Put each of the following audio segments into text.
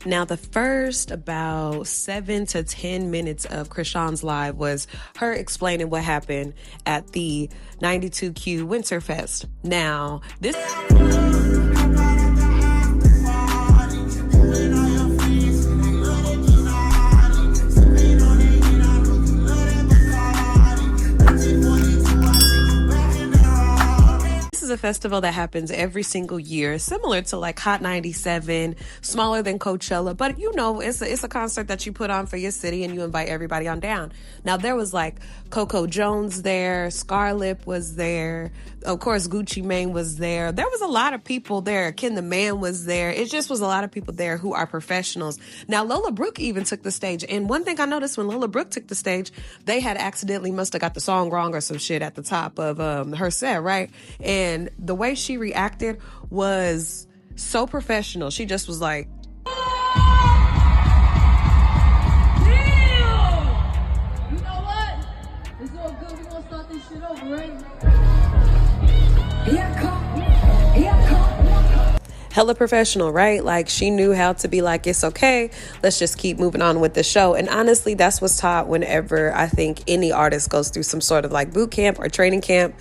Now, the first about 7 to 10 minutes of Chrisean's live was her explaining what happened at the 92Q Winterfest. Now, this is a festival that happens every single year, similar to like Hot 97, smaller than Coachella, but you know, it's a concert that you put on for your city and you invite everybody on down. Now, there was like Coco Jones there, Scarlett was there, of course Gucci Mane was there. There was a lot of people there. Ken the Man was there. It just was a lot of people there who are professionals. Now, Lola Brooke even took the stage, and one thing I noticed when Lola Brooke took the stage, they had accidentally must have got the song wrong or some shit at the top of her set, right? And the way she reacted was so professional. She just was like, damn! You know what? It's all good. We're gonna start this shit over, right? hella professional, right? Like, she knew how to be like, it's okay, let's just keep moving on with the show. And honestly, that's what's taught whenever I think any artist goes through some sort of like boot camp or training camp.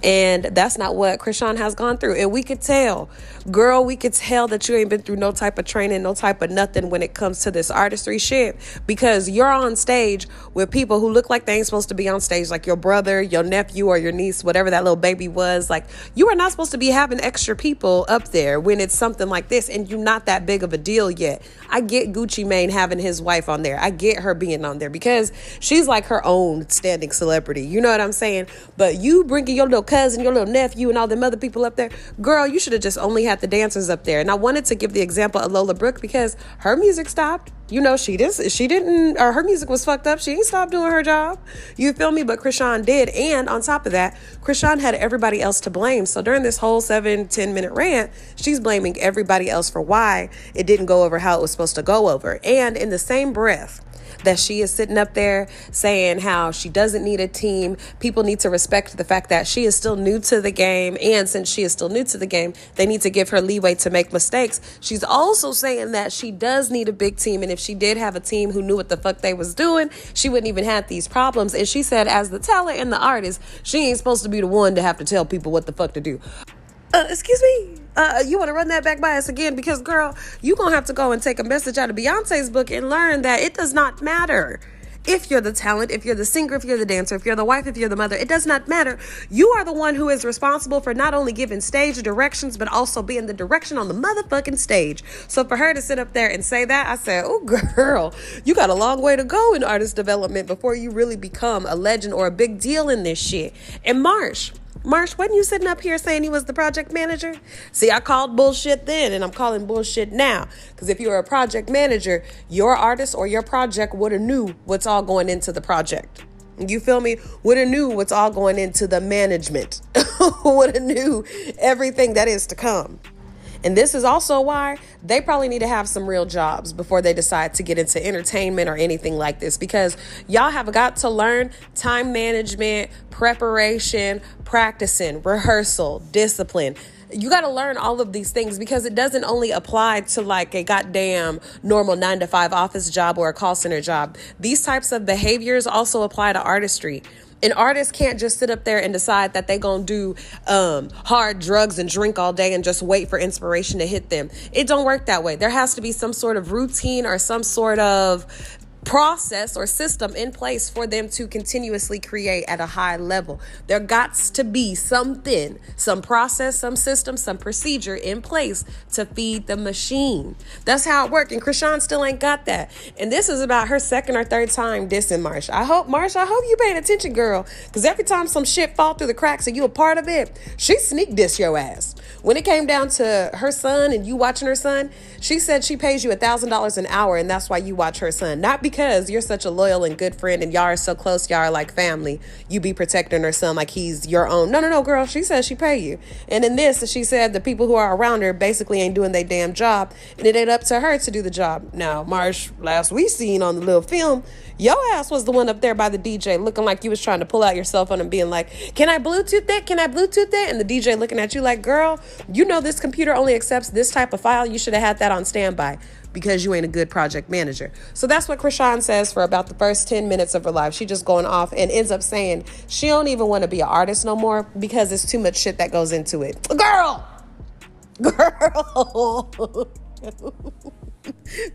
And that's not what Chrisean has gone through. And we could tell, girl, we could tell that you ain't been through no type of training, no type of nothing when it comes to this artistry shit, because you're on stage with people who look like they ain't supposed to be on stage, like your brother, your nephew, or your niece, whatever that little baby was. Like, you are not supposed to be having extra people up there when it's something like this and you're not that big of a deal yet. I get Gucci Mane having his wife on there. I get her being on there because she's like her own standing celebrity. You know what I'm saying? But you bringing your little cousin, your little nephew, and all them other people up there, girl, you should have just only had the dancers up there. And I wanted to give the example of Lola Brooke because her music stopped. You know, she didn't, or her music was fucked up. She ain't stopped doing her job. You feel me? But Chrisean did. And on top of that, Chrisean had everybody else to blame. So during this whole 7-10 minute rant, she's blaming everybody else for why it didn't go over how it was supposed to go over. And in the same breath that she is sitting up there saying how she doesn't need a team, people need to respect the fact that she is still new to the game, and since she is still new to the game, they need to give her leeway to make mistakes. She's also saying that she does need a big team, and if she did have a team who knew what the fuck they was doing, she wouldn't even have these problems. And she said, as the talent and the artist, she ain't supposed to be the one to have to tell people what the fuck to do. Excuse me? You want to run that back by us again? Because, girl, you going to have to go and take a message out of Beyonce's book and learn that it does not matter if you're the talent, if you're the singer, if you're the dancer, if you're the wife, if you're the mother. It does not matter. You are the one who is responsible for not only giving stage directions, but also being the direction on the motherfucking stage. So for her to sit up there and say that, I said, oh, girl, you got a long way to go in artist development before you really become a legend or a big deal in this shit. And Marsh, wasn't you sitting up here saying he was the project manager? See, I called bullshit then, and I'm calling bullshit now. Because if you were a project manager, your artist or your project would have knew what's all going into the project. You feel me? Would have knew what's all going into the management. Would have knew everything that is to come. And this is also why they probably need to have some real jobs before they decide to get into entertainment or anything like this, because y'all have got to learn time management, preparation, practicing, rehearsal, discipline. You got to learn all of these things because it doesn't only apply to like a goddamn normal 9-to-5 office job or a call center job. These types of behaviors also apply to artistry. An artist can't just sit up there and decide that they're going to do hard drugs and drink all day and just wait for inspiration to hit them. It don't work that way. There has to be some sort of routine or some sort of process or system in place for them to continuously create at a high level. There gots to be something, some process, some system, some procedure in place to feed the machine. That's how it works. And Chrisean still ain't got that. And this is about her second or third time dissing Marsh. I hope you paying attention, girl. Because every time some shit fall through the cracks and you a part of it, she sneak diss your ass. When it came down to her son and you watching her son, she said she pays you $1,000 an hour and that's why you watch her son. Not because you're such a loyal and good friend and y'all are so close, y'all are like family. You be protecting her son like he's your own. No, girl. She says she pay you. And in this, she said the people who are around her basically ain't doing their damn job and it ain't up to her to do the job. Now, Marsh, last we seen on the little film, your ass was the one up there by the DJ looking like you was trying to pull out your cell phone and being like, can I Bluetooth that? Can I Bluetooth that? And the DJ looking at you like, girl, you know this computer only accepts this type of file. You should have had that on standby. because you ain't a good project manager. So that's what Chrisean says for about the first 10 minutes of her life. She just going off and ends up saying she don't even want to be an artist no more because it's too much shit that goes into it. Girl!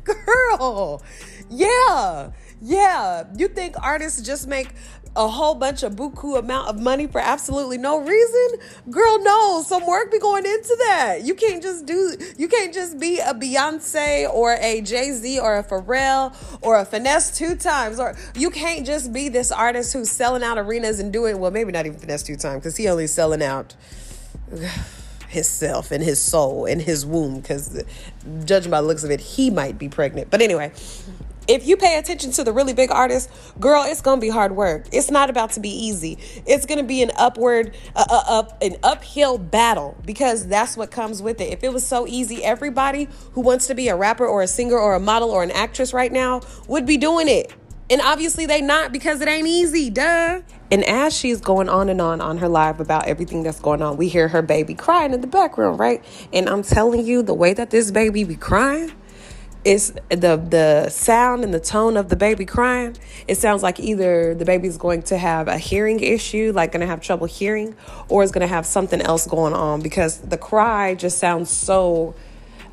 Girl! Yeah. You think artists just make a whole bunch of buku amount of money for absolutely no reason? Girl, no. Some work be going into that. You can't just be a Beyonce or a Jay-Z or a Pharrell or a Finesse 2 times. Or you can't just be this artist who's selling out arenas and doing, well, maybe not even Finesse 2 times, because he only selling out himself and his soul and his womb, because judging by the looks of it, he might be pregnant. But anyway, if you pay attention to the really big artists, girl, it's going to be hard work. It's not about to be easy. It's going to be an uphill battle, because that's what comes with it. If it was so easy, everybody who wants to be a rapper or a singer or a model or an actress right now would be doing it. And obviously they not, because it ain't easy, duh. And as she's going on her live about everything that's going on, we hear her baby crying in the background, right? And I'm telling you, the way that this baby be crying, it's the sound and the tone of the baby crying. It sounds like either the baby's going to have a hearing issue, like going to have trouble hearing, or is going to have something else going on, because the cry just sounds so,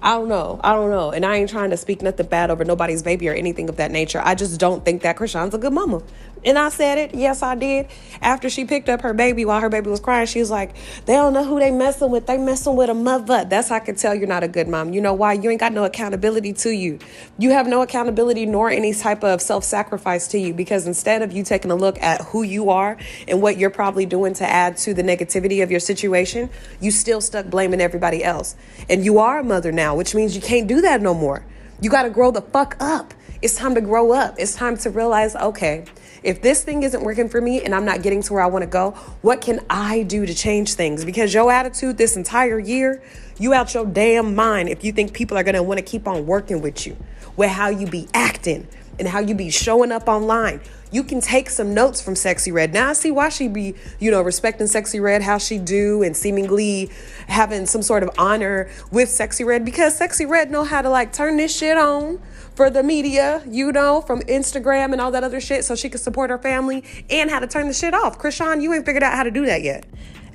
I don't know. And I ain't trying to speak nothing bad over nobody's baby or anything of that nature. I just don't think that Chrisean's a good mama. And I said it. Yes, I did. After she picked up her baby while her baby was crying, she was like, they don't know who they messing with. They messing with a mother. That's how I can tell you're not a good mom. You know why? You ain't got no accountability to you. You have no accountability nor any type of self-sacrifice to you, because instead of you taking a look at who you are and what you're probably doing to add to the negativity of your situation, you still stuck blaming everybody else. And you are a mother now, which means you can't do that no more. You got to grow the fuck up. It's time to grow up. It's time to realize, okay, if this thing isn't working for me and I'm not getting to where I want to go, what can I do to change things? Because your attitude this entire year, you out your damn mind if you think people are going to want to keep on working with you, with how you be acting and how you be showing up online. You can take some notes from Sexy Red. Now I see why she be, respecting Sexy Red, how she do, and seemingly having some sort of honor with Sexy Red, because Sexy Red know how to turn this shit on for the media, from Instagram and all that other shit, so she can support her family, and how to turn the shit off. Chrisean, you ain't figured out how to do that yet.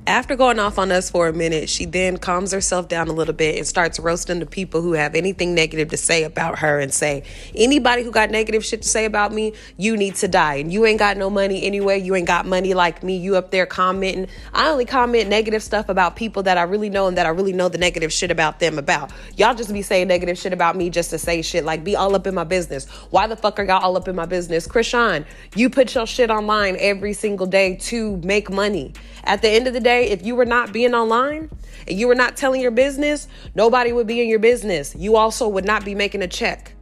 After going off on us for a minute, she then calms herself down a little bit and starts roasting the people who have anything negative to say about her, and say, anybody who got negative shit to say about me, you need to die. And you ain't got no money anyway. You ain't got money like me. You up there commenting. I only comment negative stuff about people that I really know and that I really know the negative shit about them about. Y'all just be saying negative shit about me just to say shit, be all up in my business. Why the fuck are y'all all up in my business? Chrisean, you put your shit online every single day to make money. At the end of the day, if you were not being online and you were not telling your business, nobody would be in your business. You also would not be making a check.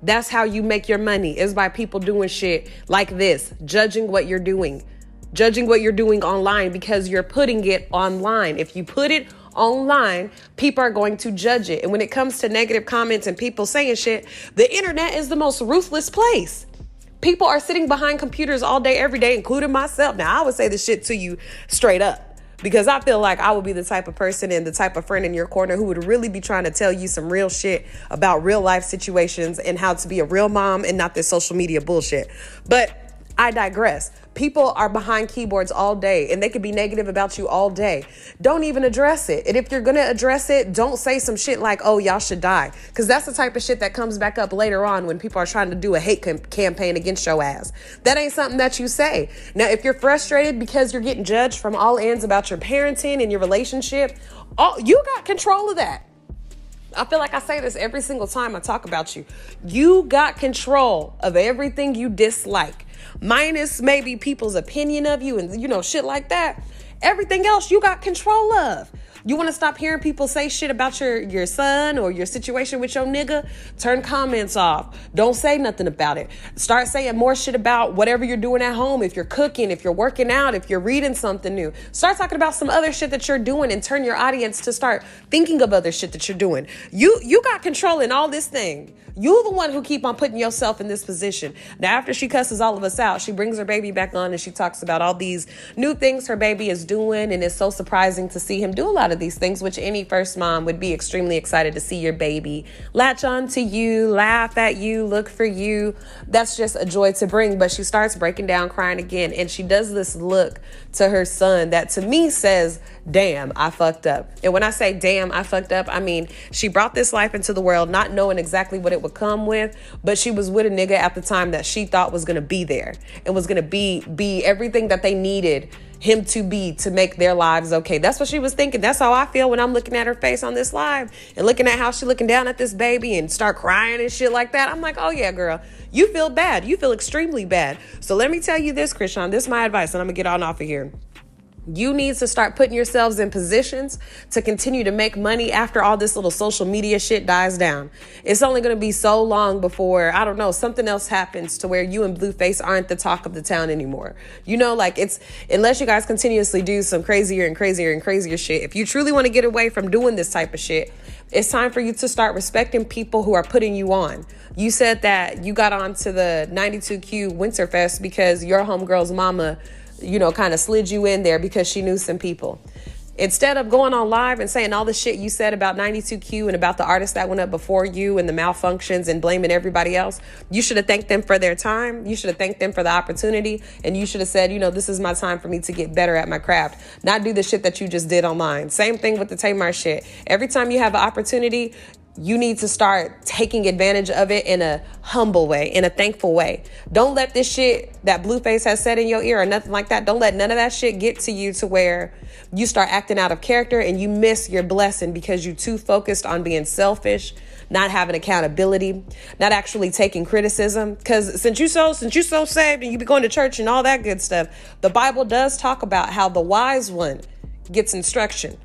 That's how you make your money, is by people doing shit like this, judging what you're doing online, because you're putting it online. If you put it online, people are going to judge it. And when it comes to negative comments and people saying shit, the internet is the most ruthless place. People are sitting behind computers all day, every day, including myself. Now, I would say this shit to you straight up, because I feel like I would be the type of person and the type of friend in your corner who would really be trying to tell you some real shit about real life situations and how to be a real mom and not this social media bullshit. But I digress. People are behind keyboards all day, and they could be negative about you all day. Don't even address it. And if you're going to address it, don't say some shit like, oh, y'all should die. Because that's the type of shit that comes back up later on when people are trying to do a hate campaign against your ass. That ain't something that you say. Now, if you're frustrated because you're getting judged from all ends about your parenting and your relationship, you got control of that. I feel like I say this every single time I talk about you. You got control of everything you dislike. Minus maybe people's opinion of you and, shit like that. Everything else you got control of. You want to stop hearing people say shit about your son or your situation with your nigga? Turn comments off. Don't say nothing about it. Start saying more shit about whatever you're doing at home. If you're cooking, if you're working out, if you're reading something new. Start talking about some other shit that you're doing and turn your audience to start thinking of other shit that you're doing. You got control in all this thing. You the one who keep on putting yourself in this position. Now, after she cusses all of us out, she brings her baby back on and she talks about all these new things her baby is doing, and it's so surprising to see him do a lot of of these things, which any first mom would be extremely excited to see your baby latch on to you, laugh at you, look for you. That's just a joy to bring. But she starts breaking down, crying again. And she does this look to her son that to me says, damn, I fucked up. And when I say, damn, I fucked up, I mean, she brought this life into the world not knowing exactly what it would come with, but she was with a nigga at the time that she thought was going to be there and was going to be everything that they needed him to be to make their lives okay. That's what she was thinking. That's how I feel when I'm looking at her face on this live and looking at how she looking down at this baby and start crying and shit like that. I'm like, oh yeah, girl, you feel bad. You feel extremely bad. So let me tell you this, Chrisean, this is my advice, and I'm gonna get on off of here. You need to start putting yourselves in positions to continue to make money after all this little social media shit dies down. It's only going to be so long before, I don't know, something else happens to where you and Blueface aren't the talk of the town anymore. You know, like it's, unless you guys continuously do some crazier and crazier and crazier shit, if you truly want to get away from doing this type of shit, it's time for you to start respecting people who are putting you on. You said that you got on to the 92Q Winterfest because your homegirl's mama, you know, kind of slid you in there because she knew some people. Instead of going on live and saying all the shit you said about 92Q and about the artists that went up before you and the malfunctions and blaming everybody else, you should have thanked them for their time. You should have thanked them for the opportunity. And you should have said, you know, this is my time for me to get better at my craft, not do the shit that you just did online. Same thing with the Tamar shit. Every time you have an opportunity, you need to start taking advantage of it in a humble way, in a thankful way. Don't let this shit that Blueface has said in your ear or nothing like that. Don't let none of that shit get to you to where you start acting out of character and you miss your blessing because you're too focused on being selfish, not having accountability, not actually taking criticism. Because since you so saved and you be going to church and all that good stuff, the Bible does talk about how the wise one gets instruction.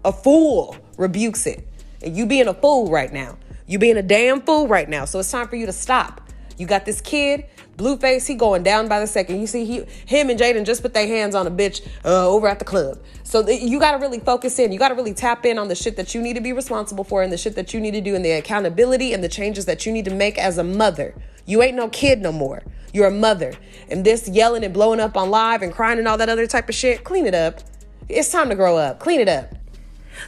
A fool rebukes it. And you being a fool right now. You being a damn fool right now. So it's time for you to stop. You got this kid, Blueface, he going down by the second. You see, him and Jaden just put their hands on a bitch over at the club. So you got to really focus in. You got to really tap in on the shit that you need to be responsible for and the shit that you need to do and the accountability and the changes that you need to make as a mother. You ain't no kid no more. You're a mother. And this yelling and blowing up on live and crying and all that other type of shit, clean it up. It's time to grow up. Clean it up.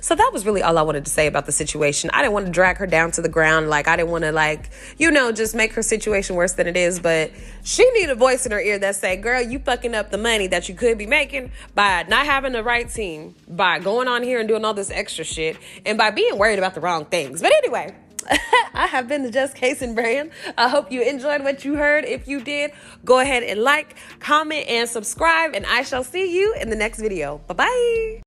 So that was really all I wanted to say about the situation. I didn't want to drag her down to the ground. Like, I didn't want to, like, you know, just make her situation worse than it is. But she need a voice in her ear that say, girl, you fucking up the money that you could be making by not having the right team, by going on here and doing all this extra shit, and by being worried about the wrong things. But anyway, I have been the Just Casing brand. I hope you enjoyed what you heard. If you did, go ahead and like, comment, and subscribe. And I shall see you in the next video. Bye-bye.